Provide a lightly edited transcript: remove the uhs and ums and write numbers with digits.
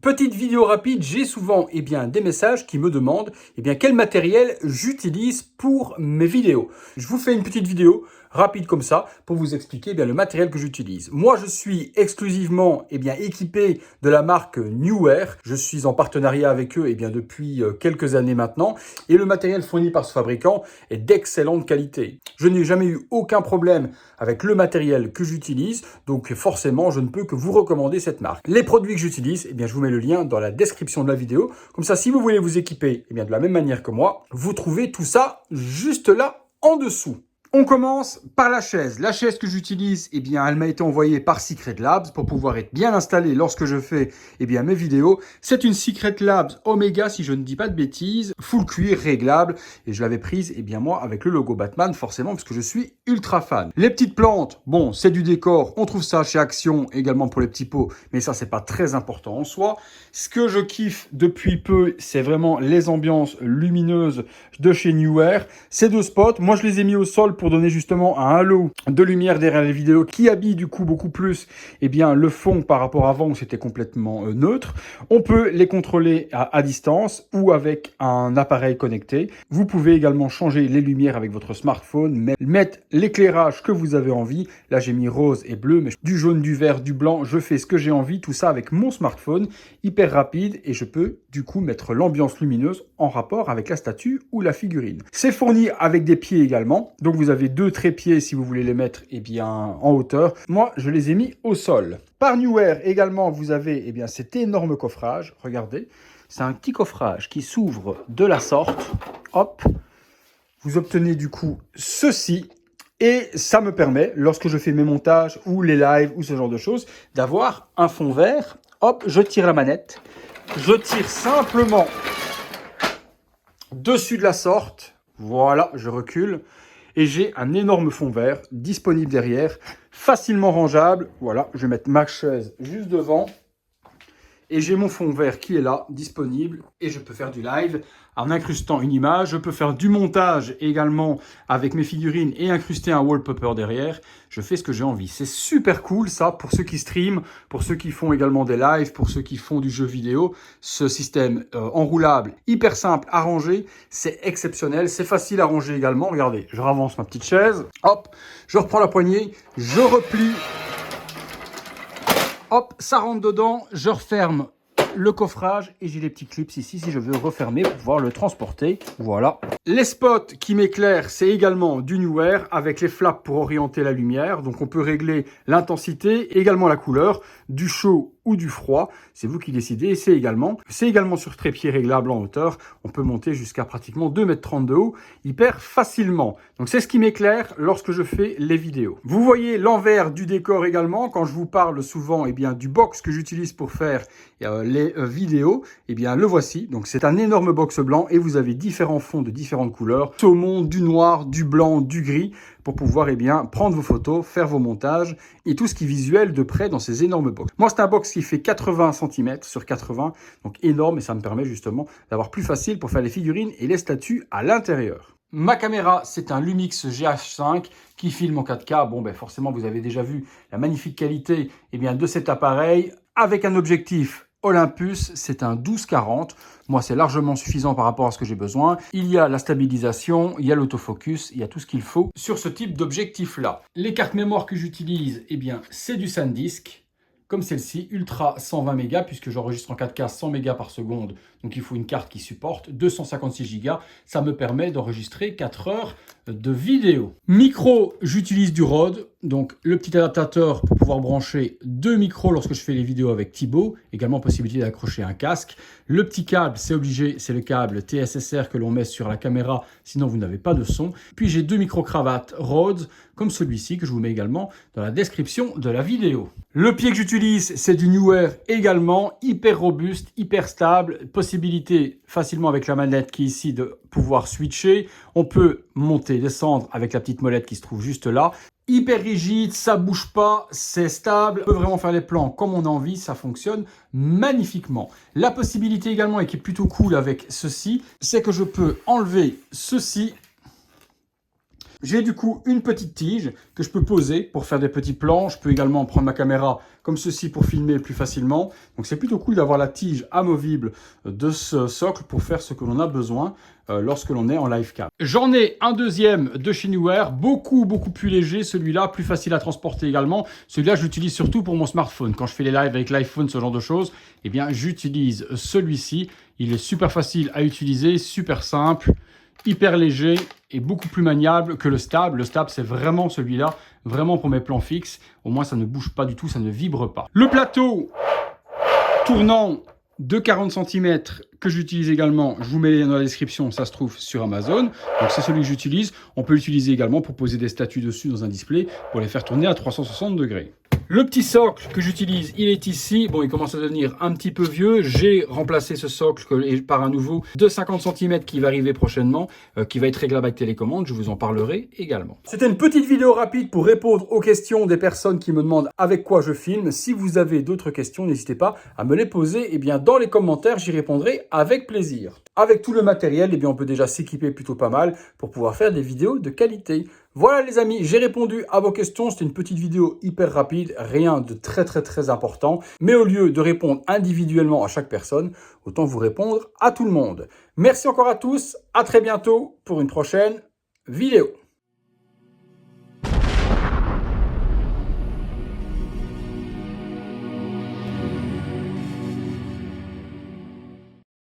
Petite vidéo rapide, j'ai souvent des messages qui me demandent quel matériel j'utilise pour mes vidéos. Je vous fais une petite vidéo rapide comme ça pour vous expliquer le matériel que j'utilise. Moi, je suis exclusivement équipé de la marque Neewer. Je suis en partenariat avec eux depuis quelques années maintenant et le matériel fourni par ce fabricant est d'excellente qualité. Je n'ai jamais eu aucun problème avec le matériel que j'utilise, donc forcément, je ne peux que vous recommander cette marque. Les produits que j'utilise, je vous mets le lien dans la description de la vidéo. Comme ça, si vous voulez vous équiper de la même manière que moi, vous trouvez tout ça juste là en dessous. On commence par la chaise. La chaise que j'utilise, elle m'a été envoyée par Secret Labs pour pouvoir être bien installée lorsque je fais mes vidéos. C'est une Secret Labs Omega, si je ne dis pas de bêtises, full cuir, réglable. Et je l'avais prise, moi, avec le logo Batman, forcément, parce que je suis ultra fan. Les petites plantes, bon, c'est du décor. On trouve ça chez Action, également pour les petits pots. Mais ça, c'est pas très important en soi. Ce que je kiffe depuis peu, c'est vraiment les ambiances lumineuses de chez Neewer. Ces deux spots, moi, je les ai mis au sol pour donner justement un halo de lumière derrière les vidéos qui habille du coup beaucoup plus le fond par rapport à avant où c'était complètement neutre. On peut les contrôler à distance ou avec un appareil connecté. Vous pouvez également changer les lumières avec votre smartphone, mettre l'éclairage que vous avez envie. Là j'ai mis rose et bleu, mais du jaune, du vert, du blanc, je fais ce que j'ai envie, tout ça avec mon smartphone, hyper rapide, et je peux du coup mettre l'ambiance lumineuse en rapport avec la statue ou la figurine. C'est fourni avec des pieds également, donc vous avez deux trépieds si vous voulez les mettre en hauteur. Moi, je les ai mis au sol. Par Neewer également, vous avez cet énorme coffrage. Regardez, c'est un petit coffrage qui s'ouvre de la sorte. Hop, vous obtenez du coup ceci. Et ça me permet, lorsque je fais mes montages ou les lives ou ce genre de choses, d'avoir un fond vert. Hop, je tire la manette. Je tire simplement dessus de la sorte. Voilà, je recule. Et j'ai un énorme fond vert disponible derrière, facilement rangeable. Voilà, je vais mettre ma chaise juste devant. Et j'ai mon fond vert qui est là, disponible. Et je peux faire du live en incrustant une image. Je peux faire du montage également avec mes figurines et incruster un wallpaper derrière. Je fais ce que j'ai envie. C'est super cool ça pour ceux qui streament, pour ceux qui font également des lives, pour ceux qui font du jeu vidéo. Ce système enroulable, hyper simple à ranger, c'est exceptionnel. C'est facile à ranger également. Regardez, je ravance ma petite chaise. Hop, je reprends la poignée, je replie. Hop, ça rentre dedans, je referme le coffrage et j'ai les petits clips ici si je veux refermer pour pouvoir le transporter. Voilà. Les spots qui m'éclairent, c'est également du Neewer avec les flaps pour orienter la lumière. Donc on peut régler l'intensité, également la couleur, du chaud ou du froid. C'est vous qui décidez. C'est également sur trépied réglable en hauteur. On peut monter jusqu'à pratiquement 2,30 m de haut hyper facilement. Donc c'est ce qui m'éclaire lorsque je fais les vidéos. Vous voyez l'envers du décor également quand je vous parle souvent du box que j'utilise pour faire les vidéos. Le voici. Donc c'est un énorme box blanc et vous avez différents fonds de différentes couleurs. Saumon, du noir, du blanc, du gris pour pouvoir prendre vos photos, faire vos montages et tout ce qui est visuel de près dans ces énormes box. Moi, c'est un box qui fait 80 cm sur 80, donc énorme, et ça me permet justement d'avoir plus facile pour faire les figurines et les statues à l'intérieur. Ma caméra, c'est un Lumix GH5 qui filme en 4K. Bon, forcément, vous avez déjà vu la magnifique qualité de cet appareil avec un objectif Olympus, c'est un 12-40. Moi, c'est largement suffisant par rapport à ce que j'ai besoin. Il y a la stabilisation, il y a l'autofocus, il y a tout ce qu'il faut sur ce type d'objectif-là. Les cartes mémoire que j'utilise, c'est du SanDisk, comme celle-ci, Ultra 120 mégas, puisque j'enregistre en 4K 100 mégas par seconde. Donc, il faut une carte qui supporte 256 Go. Ça me permet d'enregistrer 4 heures de vidéo. Micro, j'utilise du Rode. Donc, le petit adaptateur pour pouvoir brancher deux micros lorsque je fais les vidéos avec Thibaut. Également, possibilité d'accrocher un casque. Le petit câble, c'est obligé, c'est le câble TSSR que l'on met sur la caméra, sinon vous n'avez pas de son. Puis, j'ai deux micro-cravates Rhodes, comme celui-ci, que je vous mets également dans la description de la vidéo. Le pied que j'utilise, c'est du Neewer également, hyper robuste, hyper stable. Possibilité facilement avec la manette qui est ici de pouvoir switcher. On peut monter, descendre avec la petite molette qui se trouve juste là. Hyper rigide, ça bouge pas, c'est stable. On peut vraiment faire les plans comme on a envie, ça fonctionne magnifiquement. La possibilité également, et qui est plutôt cool avec ceci, c'est que je peux enlever ceci J'ai du coup une petite tige que je peux poser pour faire des petits plans. Je peux également prendre ma caméra comme ceci pour filmer plus facilement. Donc c'est plutôt cool d'avoir la tige amovible de ce socle pour faire ce que l'on a besoin lorsque l'on est en live cam. J'en ai un deuxième de chez Neewer, beaucoup plus léger, celui-là plus facile à transporter également. Celui-là je l'utilise surtout pour mon smartphone. Quand je fais les lives avec l'iPhone, ce genre de choses, eh bien j'utilise celui-ci. Il est super facile à utiliser, super simple, hyper léger et beaucoup plus maniable que le Stab. Le Stab, c'est vraiment celui-là, vraiment pour mes plans fixes. Au moins, ça ne bouge pas du tout, ça ne vibre pas. Le plateau tournant de 40 cm que j'utilise également, je vous mets les liens dans la description, ça se trouve sur Amazon. Donc c'est celui que j'utilise. On peut l'utiliser également pour poser des statues dessus dans un display pour les faire tourner à 360 degrés. Le petit socle que j'utilise, il est ici. Bon, il commence à devenir un petit peu vieux. J'ai remplacé ce socle par un nouveau de 50 cm qui va arriver prochainement, qui va être réglable avec télécommande. Je vous en parlerai également. C'était une petite vidéo rapide pour répondre aux questions des personnes qui me demandent avec quoi je filme. Si vous avez d'autres questions, n'hésitez pas à me les poser. Eh bien, dans les commentaires, j'y répondrai avec plaisir. Avec tout le matériel, eh bien, on peut déjà s'équiper plutôt pas mal pour pouvoir faire des vidéos de qualité. Voilà les amis, j'ai répondu à vos questions. C'était une petite vidéo hyper rapide, rien de très important. Mais au lieu de répondre individuellement à chaque personne, autant vous répondre à tout le monde. Merci encore à tous, à très bientôt pour une prochaine vidéo.